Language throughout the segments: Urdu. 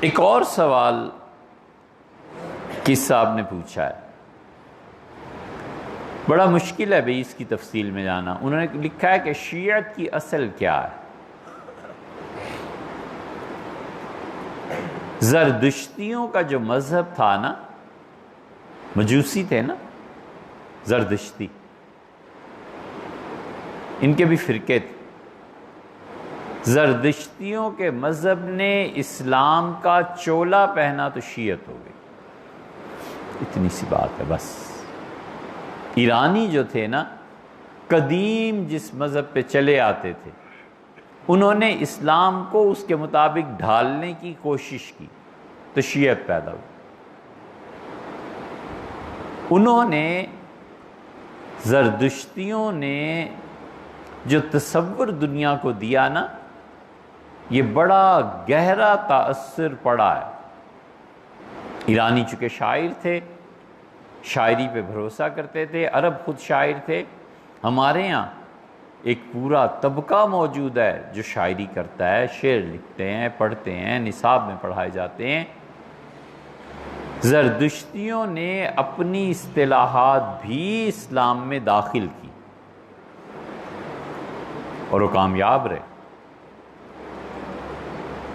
ایک اور سوال کس صاحب نے پوچھا ہے، بڑا مشکل ہے بھئی اس کی تفصیل میں جانا۔ انہوں نے لکھا ہے کہ شیعت کی اصل کیا ہے؟ زردشتیوں کا جو مذہب تھا نا، مجوسی تھے نا زردشتی، ان کے بھی فرقے تھے۔ زردشتیوں کے مذہب نے اسلام کا چولا پہنا تو شیعت ہو گئی، اتنی سی بات ہے بس۔ ایرانی جو تھے نا، قدیم جس مذہب پہ چلے آتے تھے، انہوں نے اسلام کو اس کے مطابق ڈھالنے کی کوشش کی تو شیعت پیدا ہوئی۔ انہوں نے، زردشتیوں نے جو تصور دنیا کو دیا نا، یہ بڑا گہرا تاثر پڑا ہے۔ ایرانی چونکہ شاعر تھے، شاعری پہ بھروسہ کرتے تھے، عرب خود شاعر تھے۔ ہمارے یہاں ایک پورا طبقہ موجود ہے جو شاعری کرتا ہے، شعر لکھتے ہیں، پڑھتے ہیں، نصاب میں پڑھائے جاتے ہیں۔ زردشتیوں نے اپنی اصطلاحات بھی اسلام میں داخل کی اور وہ کامیاب رہے۔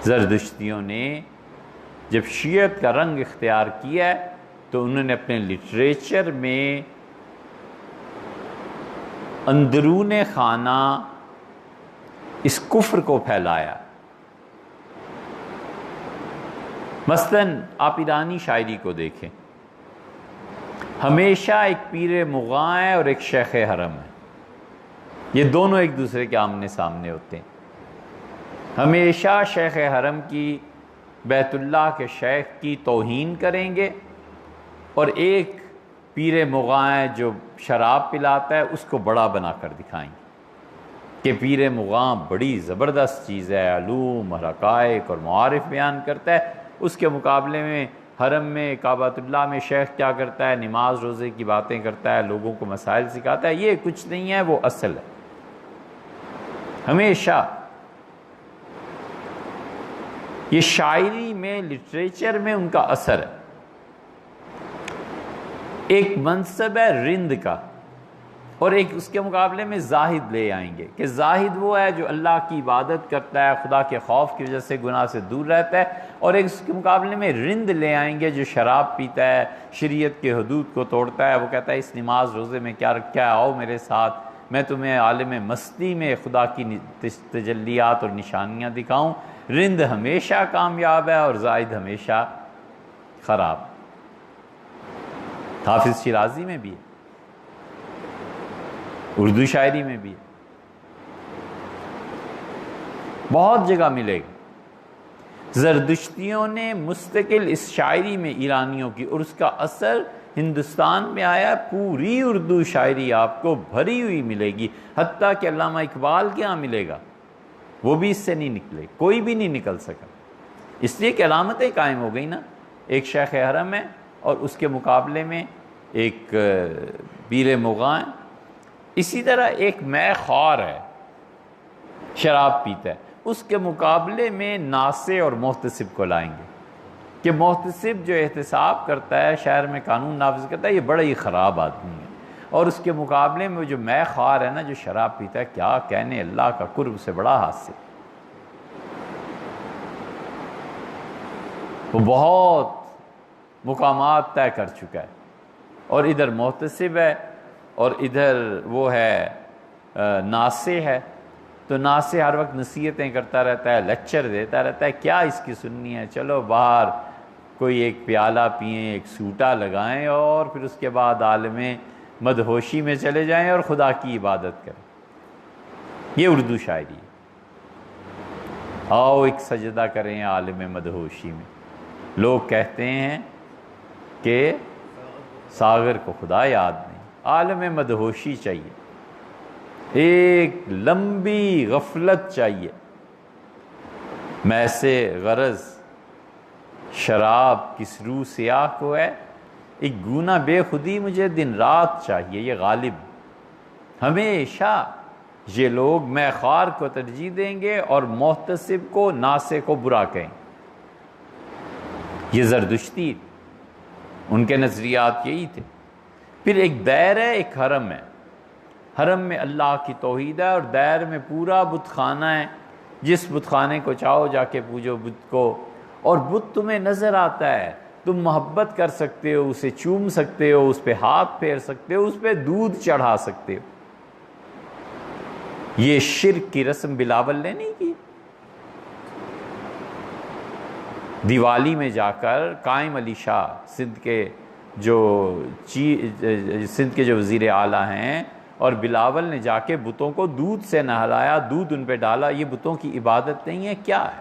زردشتیوں نے جب شیعت کا رنگ اختیار کیا ہے تو انہوں نے اپنے لٹریچر میں اندرون خانہ اس کفر کو پھیلایا۔ مثلاً آپ ایرانی شاعری کو دیکھیں، ہمیشہ ایک پیر مغاں ہے اور ایک شیخ حرم ہے، یہ دونوں ایک دوسرے کے آمنے سامنے ہوتے ہیں۔ ہمیشہ شیخ حرم کی، بیت اللہ کے شیخ کی توہین کریں گے، اور ایک پیر مغاں ہے جو شراب پلاتا ہے، اس کو بڑا بنا کر دکھائیں گے کہ پیر مغاں بڑی زبردست چیز ہے، علوم اور حقائق اور معارف بیان کرتا ہے۔ اس کے مقابلے میں حرم میں، کعبۃ اللہ میں شیخ کیا کرتا ہے؟ نماز روزے کی باتیں کرتا ہے، لوگوں کو مسائل سکھاتا ہے۔ یہ کچھ نہیں ہے، وہ اصل ہے۔ ہمیشہ یہ شاعری میں، لٹریچر میں ان کا اثر ہے۔ ایک منصب ہے رند کا، اور ایک اس کے مقابلے میں زاہد لے آئیں گے کہ زاہد وہ ہے جو اللہ کی عبادت کرتا ہے، خدا کے خوف کی وجہ سے گناہ سے دور رہتا ہے، اور ایک اس کے مقابلے میں رند لے آئیں گے جو شراب پیتا ہے، شریعت کے حدود کو توڑتا ہے۔ وہ کہتا ہے اس نماز روزے میں کیا رکھا ہے، آؤ میرے ساتھ، میں تمہیں عالم مستی میں خدا کی تجلیات اور نشانیاں دکھاؤں۔ رند ہمیشہ کامیاب ہے اور زاہد ہمیشہ خراب۔ حافظ شیرازی میں بھی ہے، اردو شاعری میں بھی ہے، بہت جگہ ملے گا۔ زردشتیوں نے مستقل اس شاعری میں ایرانیوں کی، اور اس کا اثر ہندوستان میں آیا۔ پوری اردو شاعری آپ کو بھری ہوئی ملے گی، حتیٰ کہ علامہ اقبال کے ہاں ملے گا، وہ بھی اس سے نہیں نکلے، کوئی بھی نہیں نکل سکا، اس لیے کہ علامتیں قائم ہو گئی نا۔ ایک شیخ حرم ہے اور اس کے مقابلے میں ایک پیر مغاں ہے۔ اسی طرح ایک مے خوار ہے، شراب پیتا ہے، اس کے مقابلے میں ناصح اور محتسب کو لائیں گے کہ محتسب جو احتساب کرتا ہے، شہر میں قانون نافذ کرتا ہے، یہ بڑا ہی خراب آدمی ہے، اور اس کے مقابلے میں جو مے خوار ہے نا، جو شراب پیتا ہے، کیا کہنے، اللہ کا قرب سے بڑا حاصل، وہ بہت مقامات طے کر چکا ہے۔ اور ادھر محتسب ہے اور ادھر وہ ہے ناصح ہے، تو ناصح ہر وقت نصیحتیں کرتا رہتا ہے، لیکچر دیتا رہتا ہے، کیا اس کی سننی ہے، چلو باہر کوئی ایک پیالہ پئیں، ایک سوٹا لگائیں، اور پھر اس کے بعد عالم مدہوشی میں چلے جائیں اور خدا کی عبادت کریں۔ یہ اردو شاعری ہے۔ آؤ ایک سجدہ کریں عالم مدہوشی میں۔ لوگ کہتے ہیں کہ ساغر کو خدا یاد نہیں، عالم مدہوشی چاہیے، ایک لمبی غفلت چاہیے، میں سے غرض شراب کس روح سیاہ کو ہے، ایک گونا بے خودی مجھے دن رات چاہیے، یہ غالب۔ ہمیشہ یہ لوگ میں خوار کو ترجیح دیں گے اور محتسب کو، ناصح کو برا کہیں۔ یہ زردشتی، ان کے نظریات یہی تھے۔ پھر ایک دیر ہے، ایک حرم ہے۔ حرم میں اللہ کی توحید ہے اور دیر میں پورا بت خانہ ہے، جس بت خانے کو چاہو جا کے پوجو بت کو، اور بت تمہیں نظر آتا ہے، تم محبت کر سکتے ہو، اسے چوم سکتے ہو، اس پہ ہاتھ پھیر سکتے ہو، اس پہ دودھ چڑھا سکتے ہو۔ یہ شرک کی رسم بلاول نے نہیں کی۔ دیوالی میں جا کر قائم علی شاہ سندھ کے جو وزیر اعلیٰ ہیں، اور بلاول نے جا کے بتوں کو دودھ سے نہلایا، دودھ ان پہ ڈالا، یہ بتوں کی عبادت نہیں ہے کیا ہے؟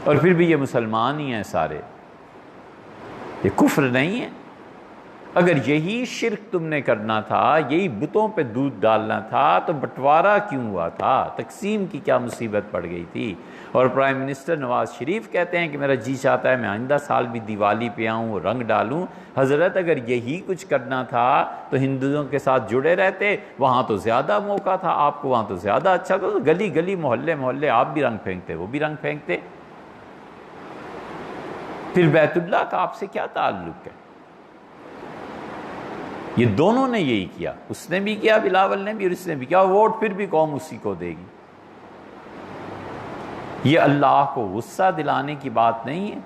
اور پھر بھی یہ مسلمان ہی ہیں سارے، یہ کفر نہیں ہے؟ اگر یہی شرک تم نے کرنا تھا، یہی بتوں پہ دودھ ڈالنا تھا، تو بٹوارا کیوں ہوا تھا؟ تقسیم کی کیا مصیبت پڑ گئی تھی؟ اور پرائم منسٹر نواز شریف کہتے ہیں کہ میرا جی چاہتا ہے میں آئندہ سال بھی دیوالی پہ آؤں، رنگ ڈالوں۔ حضرت اگر یہی کچھ کرنا تھا تو ہندوؤں کے ساتھ جڑے رہتے، وہاں تو زیادہ موقع تھا آپ کو، وہاں تو زیادہ اچھا تھا، تو گلی گلی محلے محلے آپ بھی رنگ پھینکتے، وہ بھی رنگ پھینکتے۔ پھر بیت اللہ کا آپ سے کیا تعلق ہے؟ یہ دونوں نے یہی کیا، اس نے بھی کیا، بلاول نے بھی، اور اس نے بھی کیا، ووٹ پھر بھی قوم اسی کو دے گی۔ یہ اللہ کو غصہ دلانے کی بات نہیں ہے۔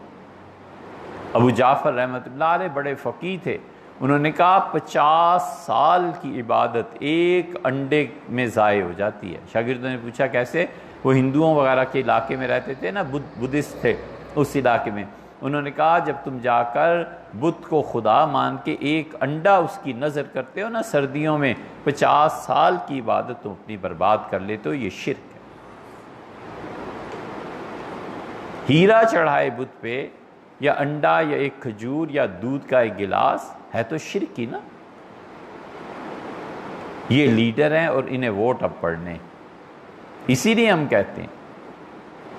ابو جعفر رحمۃ اللہ علیہ بڑے فقیہ تھے، انہوں نے کہا 50 سال کی عبادت ایک انڈے میں ضائع ہو جاتی ہے۔ شاگردوں نے پوچھا کیسے؟ وہ ہندوؤں وغیرہ کے علاقے میں رہتے تھے نا، بدھسٹ تھے اس علاقے میں۔ انہوں نے کہا جب تم جا کر بت کو خدا مان کے ایک انڈا اس کی نظر کرتے ہو نا سردیوں میں، 50 سال کی عبادت تم اپنی برباد کر لیتے ہو، یہ شرک ہے۔ ہیرا چڑھائے بت پہ، یا انڈا، یا ایک کھجور، یا دودھ کا ایک گلاس، ہے تو شرک ہی نا۔ یہ لیڈر ہیں اور انہیں ووٹ اب پڑنے، اسی لیے ہم کہتے ہیں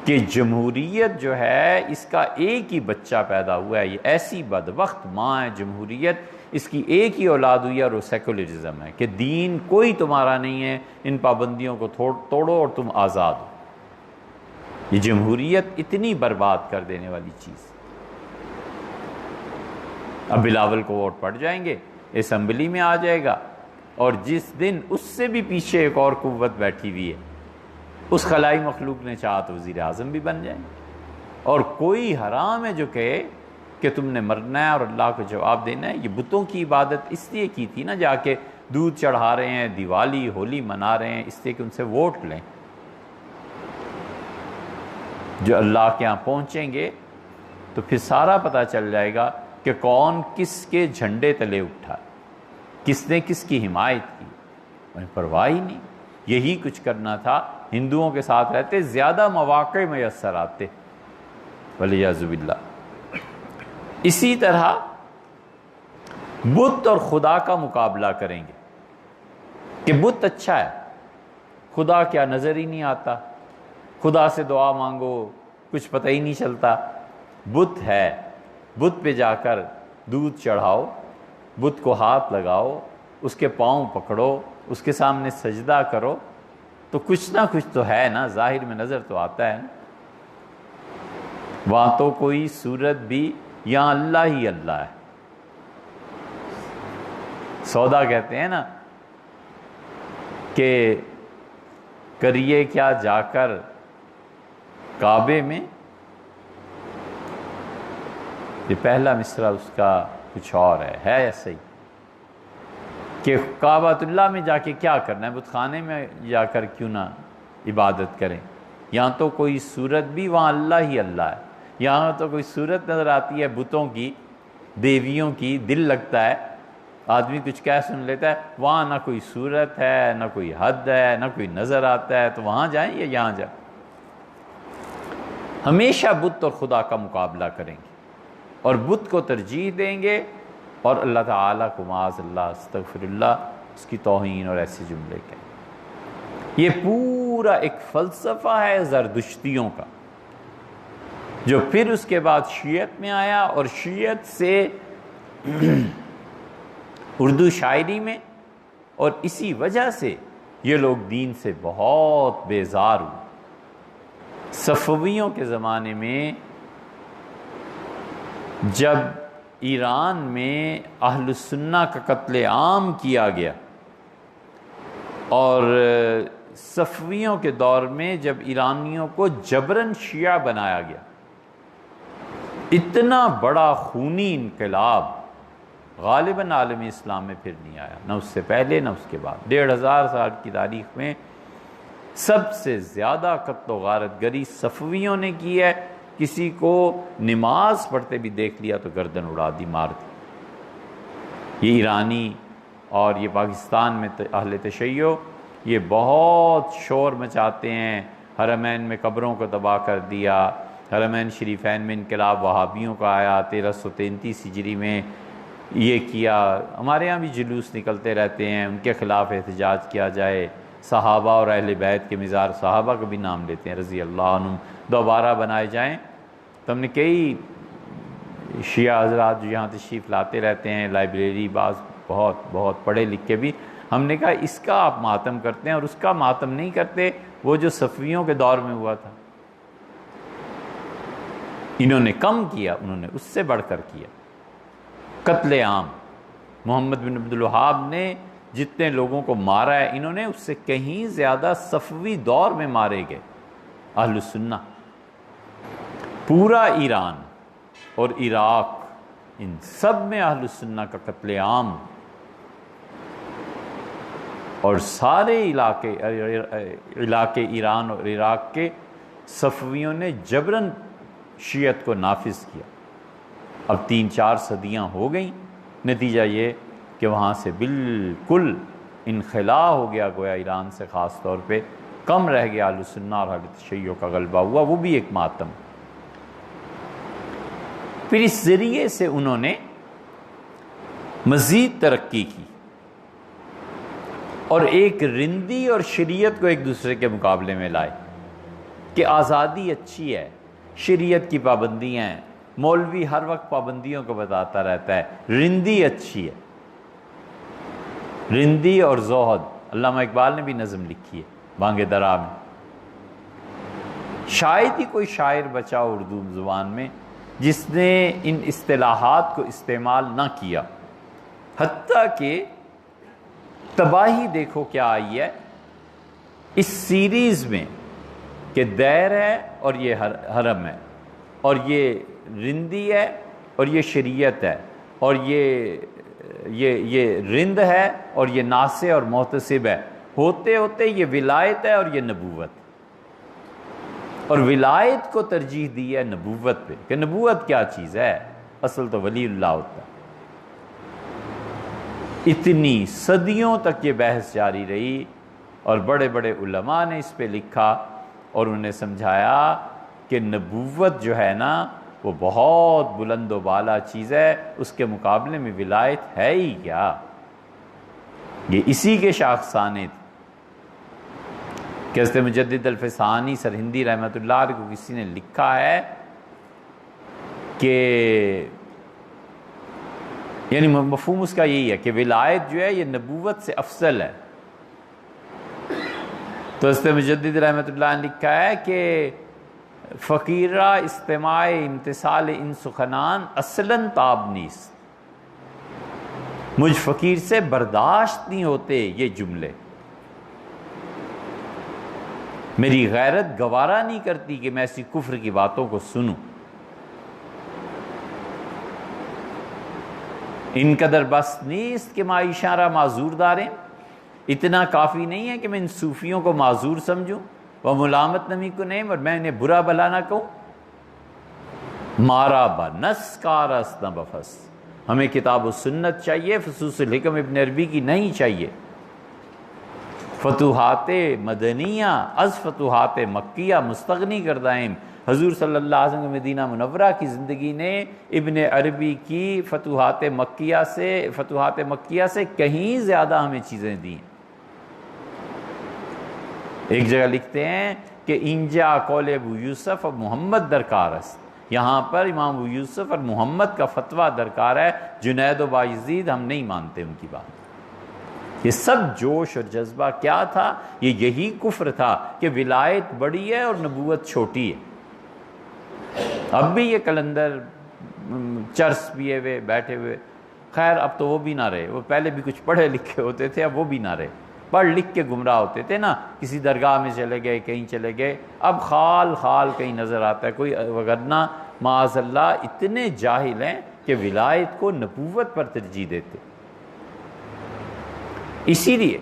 کہ جمہوریت جو ہے اس کا ایک ہی بچہ پیدا ہوا ہے، یہ ایسی بدبخت ماں ہے جمہوریت، اس کی ایک ہی اولاد ہوئی ہے، اور وہ سیکولرزم ہے کہ دین کوئی تمہارا نہیں ہے، ان پابندیوں کو توڑو اور تم آزاد ہو۔ یہ جمہوریت اتنی برباد کر دینے والی چیز۔ اب بلاول کو ووٹ پڑ جائیں گے، اسمبلی میں آ جائے گا، اور جس دن اس سے بھی پیچھے ایک اور قوت بیٹھی ہوئی ہے، اس خلائی مخلوق نے چاہا تو وزیر اعظم بھی بن جائیں گے۔ اور کوئی حرام ہے جو کہے کہ تم نے مرنا ہے اور اللہ کو جواب دینا ہے۔ یہ بتوں کی عبادت اس لیے کی تھی نا، جا کے دودھ چڑھا رہے ہیں، دیوالی ہولی منا رہے ہیں، اس لیے کہ ان سے ووٹ لیں۔ جو اللہ کے ہاں پہنچیں گے تو پھر سارا پتہ چل جائے گا کہ کون کس کے جھنڈے تلے اٹھا، کس نے کس کی حمایت کی، انہیں پرواہ ہی نہیں۔ یہی کچھ کرنا تھا، ہندوؤں کے ساتھ رہتے، زیادہ مواقع میسر آتے، والعیاذ باللہ۔ اسی طرح بت اور خدا کا مقابلہ کریں گے کہ بت اچھا ہے، خدا کیا نظر ہی نہیں آتا، خدا سے دعا مانگو کچھ پتہ ہی نہیں چلتا۔ بت ہے، بت پہ جا کر دودھ چڑھاؤ، بت کو ہاتھ لگاؤ، اس کے پاؤں پکڑو، اس کے سامنے سجدہ کرو، تو کچھ نہ کچھ تو ہے نا، ظاہر میں نظر تو آتا ہے نا۔ وہاں تو کوئی صورت بھی، یہاں اللہ ہی اللہ ہے۔ سودا کہتے ہیں نا کہ کریے کیا جا کر کعبے میں، یہ پہلا مصرع اس کا کچھ اور ہے ایسا ہی کہ کعبۃ اللہ میں جا کے کیا کرنا ہے، بت خانے میں جا کر کیوں نہ عبادت کریں۔ یہاں تو کوئی صورت بھی، وہاں اللہ ہی اللہ ہے۔ یہاں تو کوئی صورت نظر آتی ہے بتوں کی، دیویوں کی، دل لگتا ہے، آدمی کچھ کہہ سن لیتا ہے، وہاں نہ کوئی صورت ہے، نہ کوئی حد ہے، نہ کوئی نظر آتا ہے، تو وہاں جائیں یا یہاں جائیں؟ ہمیشہ بت اور خدا کا مقابلہ کریں گے، اور بت کو ترجیح دیں گے، اور اللہ تعالیٰ کو معاذ اللہ استغفر اللہ اس کی توہین اور ایسے جملے کہیں۔ یہ پورا ایک فلسفہ ہے زردشتیوں کا، جو پھر اس کے بعد شیعت میں آیا، اور شیعت سے اردو شاعری میں، اور اسی وجہ سے یہ لوگ دین سے بہت بیزار ہوئے۔ صفویوں کے زمانے میں جب ایران میں اہل السنہ کا قتل عام کیا گیا اور صفویوں کے دور میں جب ایرانیوں کو جبراً شیعہ بنایا گیا، اتنا بڑا خونی انقلاب غالباً عالم اسلام میں پھر نہیں آیا، نہ اس سے پہلے نہ اس کے بعد۔ 1500 سال کی تاریخ میں سب سے زیادہ قتل و غارت گری صفویوں نے کی ہے۔ کسی کو نماز پڑھتے بھی دیکھ لیا تو گردن اڑا دی، مار دی۔ یہ ایرانی اور یہ پاکستان میں اہل تشیع یہ بہت شور مچاتے ہیں، حرمین میں قبروں کو تباہ کر دیا، حرمین شریفین میں انقلاب وہابیوں کا آیا، 1333 ہجری میں یہ کیا۔ ہمارے ہاں بھی جلوس نکلتے رہتے ہیں، ان کے خلاف احتجاج کیا جائے، صحابہ اور اہل بیت کے مزار صحابہ کا بھی نام لیتے ہیں رضی اللہ عنہم دوبارہ بنائے جائیں۔ تو ہم نے کئی شیعہ حضرات جو یہاں تشریف لاتے رہتے ہیں، لائبریری بعض بہت پڑھے لکھے بھی، ہم نے کہا اس کا آپ ماتم کرتے ہیں اور اس کا ماتم نہیں کرتے وہ جو صفویوں کے دور میں ہوا تھا۔ انہوں نے کم کیا، انہوں نے اس سے بڑھ کر کیا۔ قتل عام محمد بن عبد الوہاب نے جتنے لوگوں کو مارا ہے، انہوں نے اس سے کہیں زیادہ صفوی دور میں مارے گئے اہل السنہ۔ پورا ایران اور عراق، ان سب میں اہل السنہ کا قتل عام، اور سارے علاقے ایران اور عراق کے صفویوں نے جبراً شیعت کو نافذ کیا۔ اب 3-4 صدیاں ہو گئیں، نتیجہ یہ کہ وہاں سے بالکل انخلا ہو گیا، گویا ایران سے خاص طور پہ کم رہ گیا اہل السنہ اور اہل تشیع کا غلبہ ہوا، وہ بھی ایک ماتم۔ پھر اس ذریعے سے انہوں نے مزید ترقی کی اور ایک رندی اور شریعت کو ایک دوسرے کے مقابلے میں لائے کہ آزادی اچھی ہے، شریعت کی پابندیاں ہیں، مولوی ہر وقت پابندیوں کو بتاتا رہتا ہے، رندی اچھی ہے۔ رندی اور زہد، علامہ اقبال نے بھی نظم لکھی ہے بانگ درا میں۔ شاید ہی کوئی شاعر بچا اردو زبان میں جس نے ان اصطلاحات کو استعمال نہ کیا، حتیٰ کہ تباہی دیکھو کیا آئی ہے اس سیریز میں کہ دیر ہے اور یہ حرم ہے، اور یہ رندی ہے اور یہ شریعت ہے، اور یہ رند ہے اور یہ ناسے اور محتسب ہے، ہوتے ہوتے یہ ولایت ہے اور یہ نبوت، اور ولایت کو ترجیح دی ہے نبوت پہ کہ نبوت کیا چیز ہے، اصل تو ولی اللہ ہوتا ہے۔ اتنی صدیوں تک یہ بحث جاری رہی اور بڑے بڑے علماء نے اس پہ لکھا اور انہوں نے سمجھایا کہ نبوت جو ہے نا وہ بہت بلند و بالا چیز ہے، اس کے مقابلے میں ولایت ہے ہی کیا۔ یہ اسی کے شاخسانے تھے کہ حضرت مجدد الفسانی سرہندی رحمۃ اللہ علیہ کو کسی نے لکھا ہے کہ یعنی مفہوم اس کا یہی ہے کہ ولایت جو ہے یہ نبوت سے افضل ہے۔ تو حضرت مجدد رحمۃ اللہ نے لکھا ہے کہ فقیرہ استماع امتثال ان سخنان اصلاً تاب نیست، مجھ فقیر سے برداشت نہیں ہوتے یہ جملے، میری غیرت گوارا نہیں کرتی کہ میں ایسی کفر کی باتوں کو سنوں۔ ان قدر بس نیست کہ ما اشارہ معذور داریں، اتنا کافی نہیں ہے کہ میں ان صوفیوں کو معذور سمجھوں، وہ ملامت نمی کو نہیں اور میں انہیں برا بھلا نہ کہوں۔ مارا بنس کارس نہ بفس، ہمیں کتاب و سنت چاہیے، فصوص الحکم ابن عربی کی نہیں چاہیے۔ فتوحات مدنیہ از فتوحات مکیہ مستغنی کردائم، حضور صلی اللہ علیہ وسلم مدینہ منورہ کی زندگی نے ابن عربی کی فتوحات مکیہ سے کہیں زیادہ ہمیں چیزیں دیں۔ ایک جگہ لکھتے ہیں کہ انجا قول ابو یوسف اور محمد درکار است، یہاں پر امام ابو یوسف اور محمد کا فتویٰ درکار ہے، جنید و بایزید ہم نہیں مانتے ان کی بات۔ یہ سب جوش اور جذبہ کیا تھا؟ یہ یہی کفر تھا کہ ولایت بڑی ہے اور نبوت چھوٹی ہے۔ اب بھی یہ کلندر چرس پیے ہوئے بیٹھے ہوئے. خیر اب تو وہ بھی نہ رہے, وہ پہلے بھی کچھ پڑھے لکھے ہوتے تھے, اب وہ بھی نہ رہے. پڑھ لکھ کے گمراہ ہوتے تھے نا, کسی درگاہ میں چلے گئے, کہیں چلے گئے, اب خال خال کہیں نظر آتا ہے کوئی, وگرنہ معاذ اللہ اتنے جاہل ہیں کہ ولایت کو نبوت پر ترجیح دیتے. اسی لیے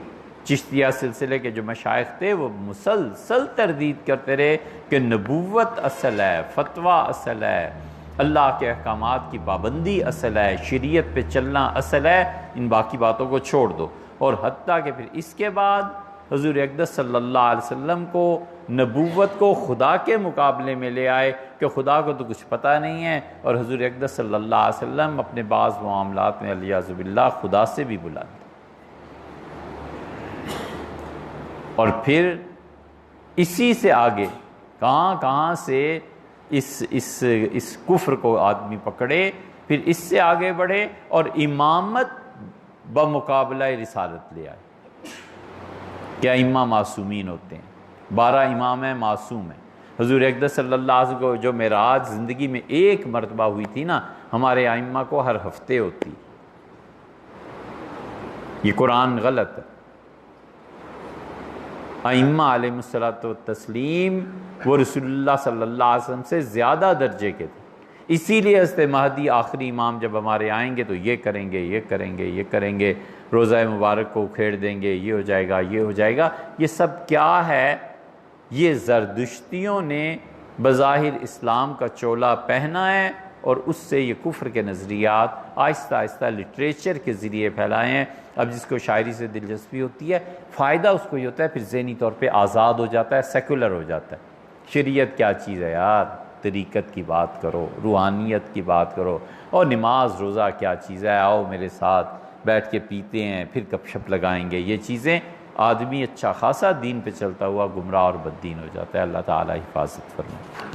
چشتیہ سلسلے کے جو مشائخ تھے وہ مسلسل تردید کرتے رہے کہ نبوت اصل ہے, فتویٰ اصل ہے, اللہ کے احکامات کی پابندی اصل ہے, شریعت پہ چلنا اصل ہے, ان باقی باتوں کو چھوڑ دو. اور حتیٰ کہ پھر اس کے بعد حضور اقدس صلی اللہ علیہ وسلم کو نبوت کو خدا کے مقابلے میں لے آئے کہ خدا کو تو کچھ پتہ نہیں ہے, اور حضور اقدس صلی اللہ علیہ وسلم اپنے بعض معاملات میں علیہ باللہ خدا سے بھی بلند. اور پھر اسی سے آگے کہاں کہاں سے اس کفر کو آدمی پکڑے, پھر اس سے آگے بڑھے اور امامت بمقابلہ رسالت لے آئے. کیا ائمہ معصومین ہوتے ہیں؟ 12 امام ہیں, معصوم ہیں. حضور اقدس صلی اللہ علیہ وسلم کو جو معراج زندگی میں ایک مرتبہ ہوئی تھی نا, ہمارے ائمہ کو ہر ہفتے ہوتی. یہ قرآن غلط ہے. ائمہ علیہ الصلوۃ والتسلیم وہ رسول اللہ صلی اللہ علیہ وسلم سے زیادہ درجے کے تھے. اسی لیے حضرت مہدی آخری امام جب ہمارے آئیں گے تو یہ کریں گے, یہ کریں گے, یہ کریں گے, روزہ مبارک کو اکھیڑ دیں گے, یہ ہو جائے گا, یہ ہو جائے گا. یہ سب کیا ہے؟ یہ زردشتیوں نے بظاہر اسلام کا چولا پہنا ہے اور اس سے یہ کفر کے نظریات آہستہ آہستہ لٹریچر کے ذریعے پھیلائے ہیں. اب جس کو شاعری سے دلچسپی ہوتی ہے, فائدہ اس کو یہ ہوتا ہے, پھر ذہنی طور پہ آزاد ہو جاتا ہے, سیکولر ہو جاتا ہے. شریعت کیا چیز ہے یار, طریقت کی بات کرو, روحانیت کی بات کرو, اور نماز روزہ کیا چیز ہے, آؤ میرے ساتھ بیٹھ کے پیتے ہیں پھر گپ شپ لگائیں گے. یہ چیزیں آدمی اچھا خاصا دین پہ چلتا ہوا گمراہ اور بددین ہو جاتا ہے. اللہ تعالی حفاظت فرمائے.